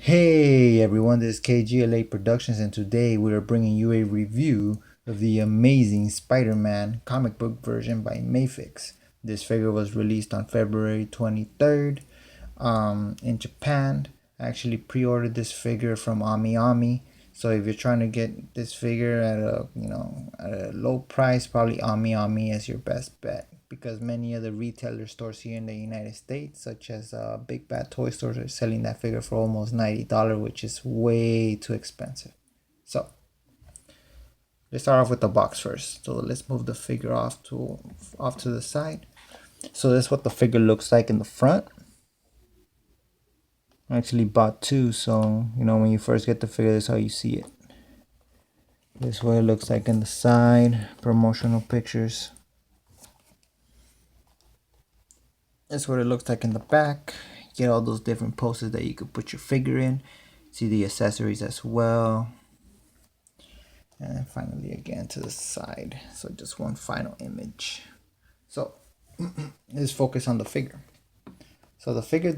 Hey everyone, this is KGLA Productions, and today we are bringing you a review of the amazing Spider-Man comic book version by MAFEX. This figure was released on February 23rd in Japan. I actually pre-ordered this figure from Ami. So if you're trying to get this figure at a low price, probably Ami is your best bet, because many of the retailer stores here in the United States, such as Big Bad Toy Stores, are selling that figure for almost $90, which is way too expensive. So let's start off with the box first. So let's move the figure off to the side. So this is what the figure looks like in the front. I actually bought two, so when you first get the figure, this is how you see it. This is what it looks like in the side. Promotional pictures. This is what it looks like in the back. You get all those different poses that you could put your figure in. See the accessories as well. And then finally again to the side. So just one final image. So let's focus on the figure. So the figure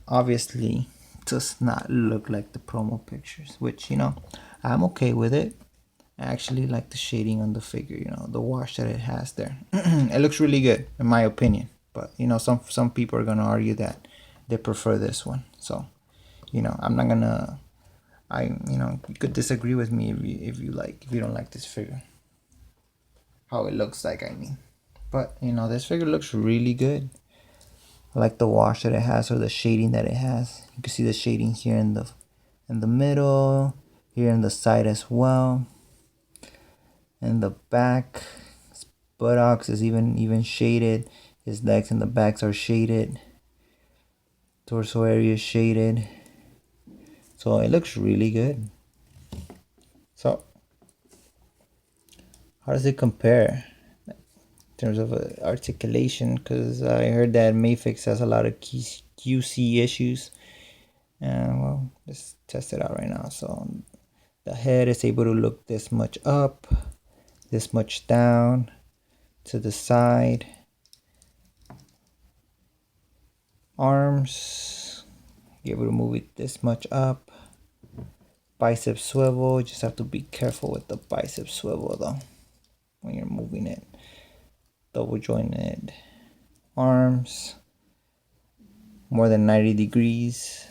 obviously does not look like the promo pictures, which I'm okay with it. I actually like the shading on the figure, the wash that it has there. It looks really good in my opinion, but some people are gonna argue that they prefer this one. So I'm not gonna you could disagree with me if you don't like this figure, how it looks like, I mean. But this figure looks really good. I like the wash that it has, or the shading that it has. You can see the shading here in the middle, here in the side as well. In the back, his buttocks is even shaded. His legs and the backs are shaded. Torso area is shaded. So it looks really good. So how does it compare in terms of articulation? Because I heard that MAFEX has a lot of QC issues. And well, let's test it out right now. So the head is able to look this much up, this much down, to the side. Arms, you're able to move it this much up. Bicep swivel, just have to be careful with the bicep swivel though when you're moving it. Double jointed arms, more than 90 degrees.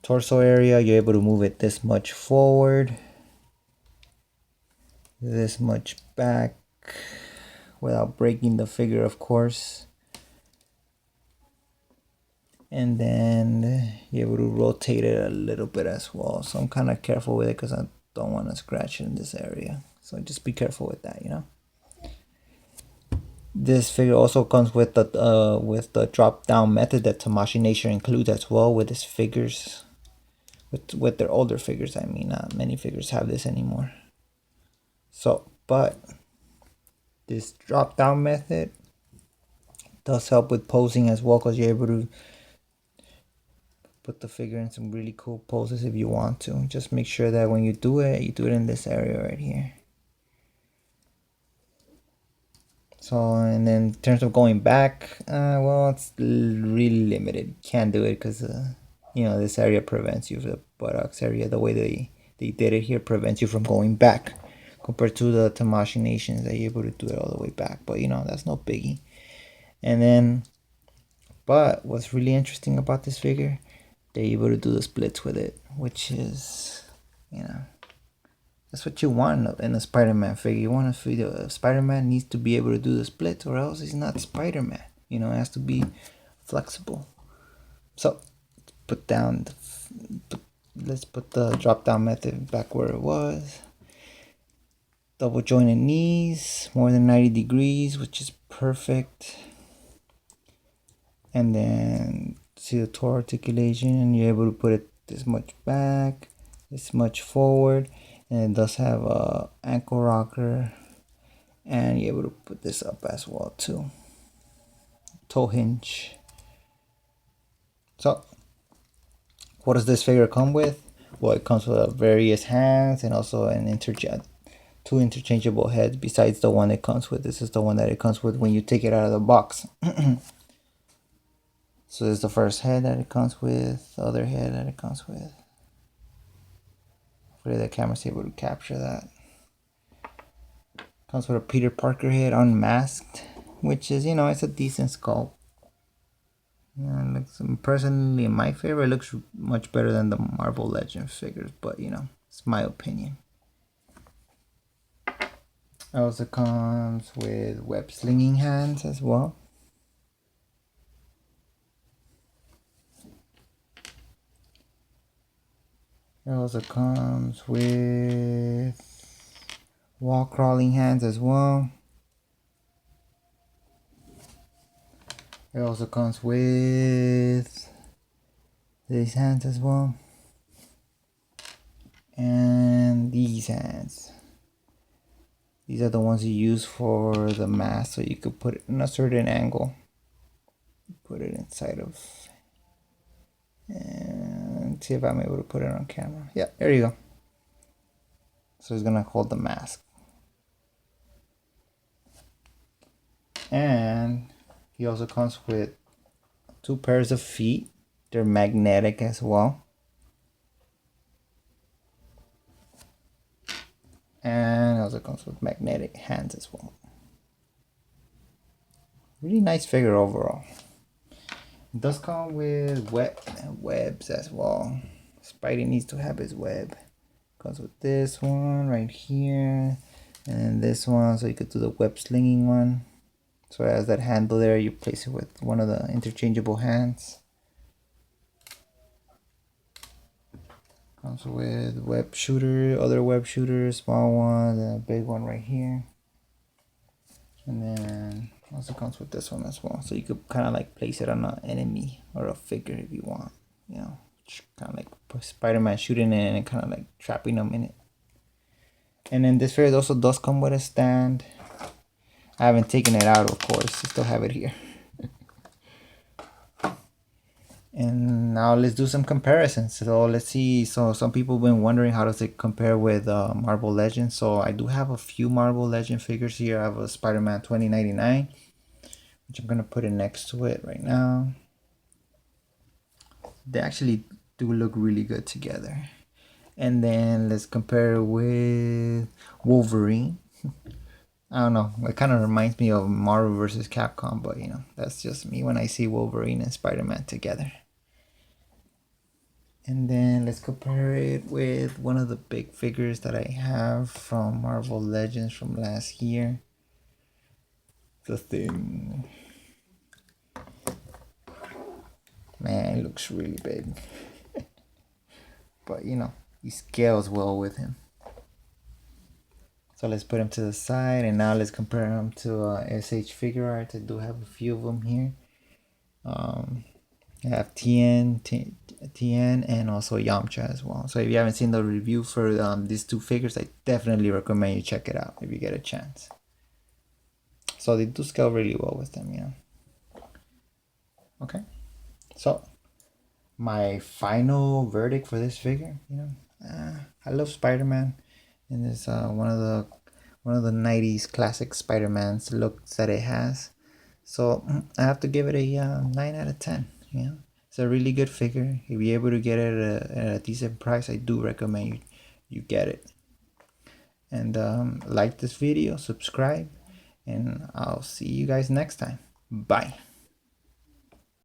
Torso area, you're able to move it this much forward, this much back, without breaking the figure, of course. And then you're able to rotate it a little bit as well. So I'm kind of careful with it because I don't want to scratch it in this area. So just be careful with that, This figure also comes with the drop down method that Tamashii Nation includes as well with his figures. With their older figures, I mean, not many figures have this anymore. So, but this drop down method does help with posing as well, because you're able to put the figure in some really cool poses if you want to. Just make sure that when you do it in this area right here. So, and then in terms of going back, well, it's really limited. Can't do it because this area prevents you, the buttocks area, the way they did it here prevents you from going back, compared to the Tamashii Nations that you're able to do it all the way back. But that's no biggie. And then, but what's really interesting about this figure, they're able to do the splits with it, which is, that's what you want in a Spider-Man figure. You want a figure, Spider-Man needs to be able to do the splits, or else he's not Spider-Man. It has to be flexible. So let's put the drop down method back where it was. Double jointed knees, more than 90 degrees, which is perfect. And then see the toe articulation, and you're able to put it this much back, this much forward, and it does have a ankle rocker, and you're able to put this up as well too. Toe hinge. So what does this figure come with? Well, it comes with various hands and also two interchangeable heads besides the one it comes with. This is the one that it comes with when you take it out of the box. So this is the first head that it comes with, the other head that it comes with. Hopefully the camera's able to capture that. Comes with a Peter Parker head unmasked, which is, you know, it's a decent sculpt. Yeah, it looks, personally, in my favor, it looks much better than the Marvel Legends figures, but you know, it's my opinion. It also comes with web slinging hands as well. It also comes with wall crawling hands as well. It also comes with these hands as well. And these hands. These are the ones you use for the mask, so you could put it in a certain angle. Put it inside of, and see if I'm able to put it on camera. Yeah, there you go. So it's gonna hold the mask. And he also comes with 2 pairs of feet. They're magnetic as well. And it also comes with magnetic hands as well. Really nice figure overall. It does come with webs as well. Spidey needs to have his web. Comes with this one right here, and this one, so you could do the web slinging one. So it has that handle there, you place it with one of the interchangeable hands. Comes with web shooter, other web shooters, small one, and a big one right here. And then also comes with this one as well, so you could kind of like place it on an enemy or a figure if you want, you know, kind of like Spider-Man shooting it and kind of like trapping them in it. And then this figure also does come with a stand. I haven't taken it out, of course, I still have it here. And now let's do some comparisons. So let's see. So some people have been wondering how does it compare with Marvel Legends. So I do have a few Marvel Legend figures here. I have a Spider-Man 2099, which I'm gonna put it next to it right now. They actually do look really good together. And then let's compare it with Wolverine. I don't know, it kind of reminds me of Marvel vs. Capcom, but you know, that's just me when I see Wolverine and Spider-Man together. And then let's compare it with one of the big figures that I have from Marvel Legends from last year. The Thing. Man, it looks really big. But you know, he scales well with him. So let's put him to the side, and now let's compare him to SH Figure Arts. I do have a few of them here. I have TN, and also Yamcha as well. So if you haven't seen the review for these 2 figures, I definitely recommend you check it out if you get a chance. So they do scale really well with them, you know. Okay, so my final verdict for this figure, you know, I love Spider-Man, and it's one of the 90s classic Spider-Man's looks that it has. So I have to give it a 9 out of 10. You know, it's a really good figure. If you're able to get it at a decent price, I do recommend you get it. And like this video, subscribe, and I'll see you guys next time. Bye.